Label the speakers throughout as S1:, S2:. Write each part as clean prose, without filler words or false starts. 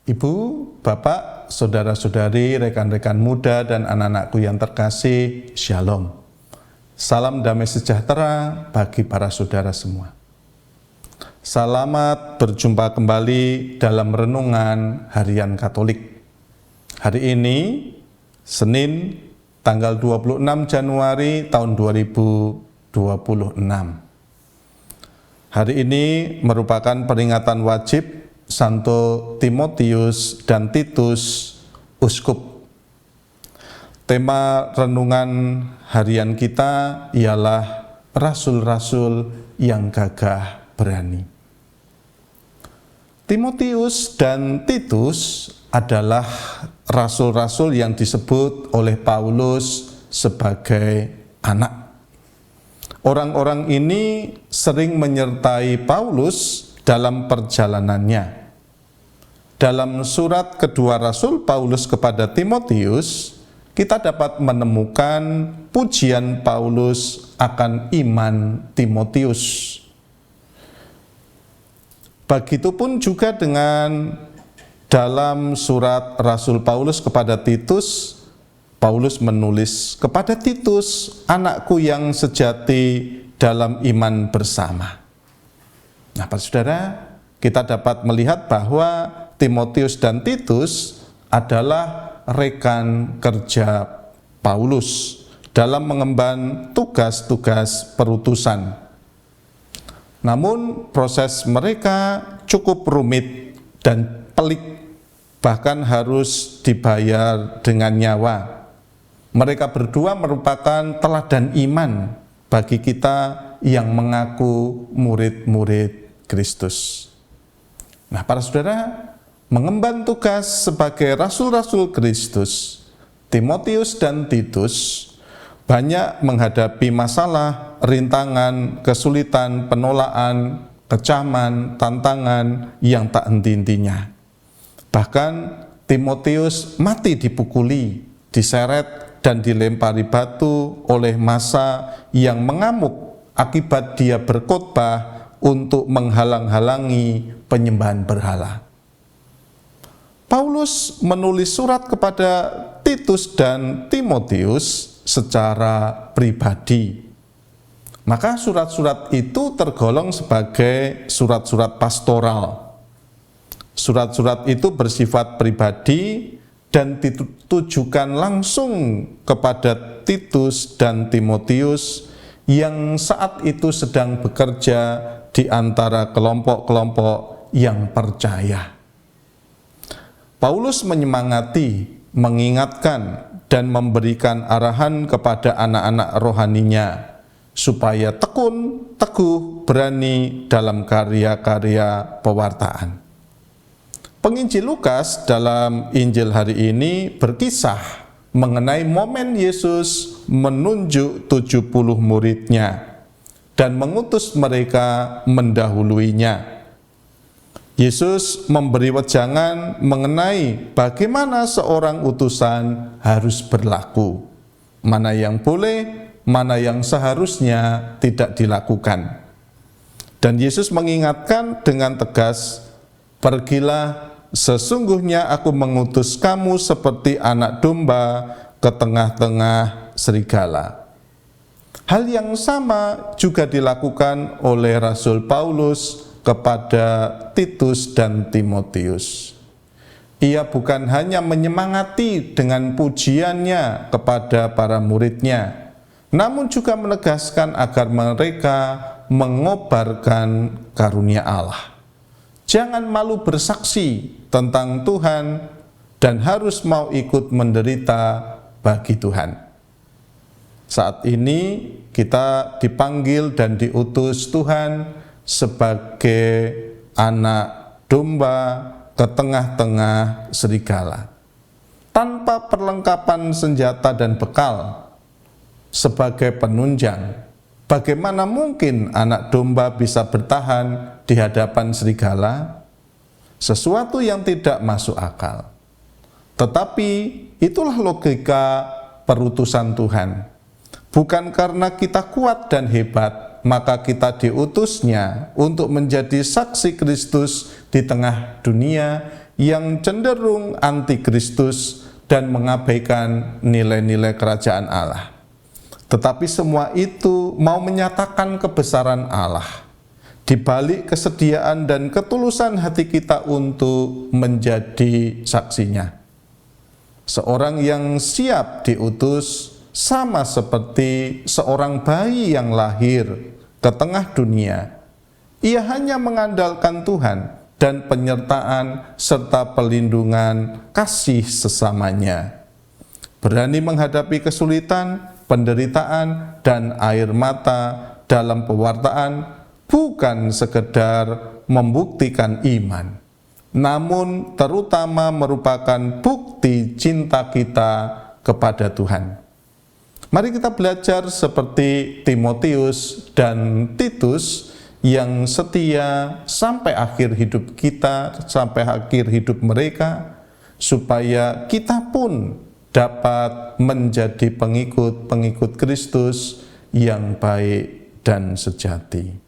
S1: Ibu, Bapak, saudara-saudari, rekan-rekan muda, dan anak-anakku yang terkasih, Shalom. Salam damai sejahtera bagi para saudara semua. Selamat berjumpa kembali dalam Renungan Harian Katolik. Hari ini, Senin, tanggal 26 Januari tahun 2026. Hari ini merupakan peringatan wajib Santo Timotius dan Titus, uskup. Tema renungan harian kita ialah rasul-rasul yang gagah berani. Timotius dan Titus adalah rasul-rasul yang disebut oleh Paulus sebagai anak. Orang-orang ini sering menyertai Paulus dalam perjalanannya. Dalam surat kedua Rasul Paulus kepada Timotius, kita dapat menemukan pujian Paulus akan iman Timotius. Begitupun juga dengan dalam surat Rasul Paulus kepada Titus, Paulus menulis kepada Titus, anakku yang sejati dalam iman bersama. Nah, para saudara, kita dapat melihat bahwa Timotius dan Titus adalah rekan kerja Paulus dalam mengemban tugas-tugas perutusan. Namun, proses mereka cukup rumit dan pelik, bahkan harus dibayar dengan nyawa. Mereka berdua merupakan teladan iman bagi kita yang mengaku murid-murid Kristus. Nah, para saudara, mengemban tugas sebagai rasul-rasul Kristus, Timotius dan Titus banyak menghadapi masalah, rintangan, kesulitan, penolakan, kecaman, tantangan yang tak henti-hentinya. Bahkan Timotius mati dipukuli, diseret dan dilempari batu oleh massa yang mengamuk akibat dia berkhotbah untuk menghalang-halangi penyembahan berhala. Paulus menulis surat kepada Titus dan Timotius secara pribadi. Maka surat-surat itu tergolong sebagai surat-surat pastoral. Surat-surat itu bersifat pribadi dan ditujukan langsung kepada Titus dan Timotius yang saat itu sedang bekerja di antara kelompok-kelompok yang percaya. Paulus menyemangati, mengingatkan, dan memberikan arahan kepada anak-anak rohaninya supaya tekun, teguh, berani dalam karya-karya pewartaan. Penginjil Lukas dalam Injil hari ini berkisah mengenai momen Yesus menunjuk 70 muridnya dan mengutus mereka mendahuluinya. Yesus memberi wejangan mengenai bagaimana seorang utusan harus berlaku, mana yang boleh, mana yang seharusnya tidak dilakukan. Dan Yesus mengingatkan dengan tegas, "Pergilah, sesungguhnya aku mengutus kamu seperti anak domba ke tengah-tengah serigala." Hal yang sama juga dilakukan oleh Rasul Paulus kepada Titus dan Timotius. Ia bukan hanya menyemangati dengan pujiannya kepada para muridnya, namun juga menegaskan agar mereka mengobarkan karunia Allah. Jangan malu bersaksi tentang Tuhan dan harus mau ikut menderita bagi Tuhan. Saat ini kita dipanggil dan diutus Tuhan sebagai anak domba ke tengah-tengah serigala. Tanpa perlengkapan senjata dan bekal sebagai penunjang, bagaimana mungkin anak domba bisa bertahan di hadapan serigala? Sesuatu yang tidak masuk akal. Tetapi itulah logika perutusan Tuhan. Bukan karena kita kuat dan hebat, maka kita diutusnya untuk menjadi saksi Kristus di tengah dunia yang cenderung antikristus dan mengabaikan nilai-nilai kerajaan Allah. Tetapi semua itu mau menyatakan kebesaran Allah di balik kesediaan dan ketulusan hati kita untuk menjadi saksinya. Seorang yang siap diutus sama seperti seorang bayi yang lahir ke tengah dunia. Ia hanya mengandalkan Tuhan dan penyertaan serta perlindungan kasih sesamanya. Berani menghadapi kesulitan, penderitaan, dan air mata dalam pewartaan bukan sekedar membuktikan iman, namun terutama merupakan bukti cinta kita kepada Tuhan. Mari kita belajar seperti Timotius dan Titus yang setia sampai akhir hidup kita, sampai akhir hidup mereka, supaya kita pun dapat menjadi pengikut-pengikut Kristus yang baik dan sejati.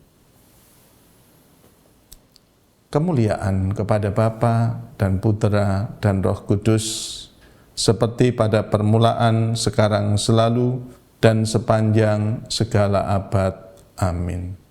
S1: Kemuliaan kepada Bapa dan Putera dan Roh Kudus, seperti pada permulaan, sekarang, selalu, dan sepanjang segala abad. Amin.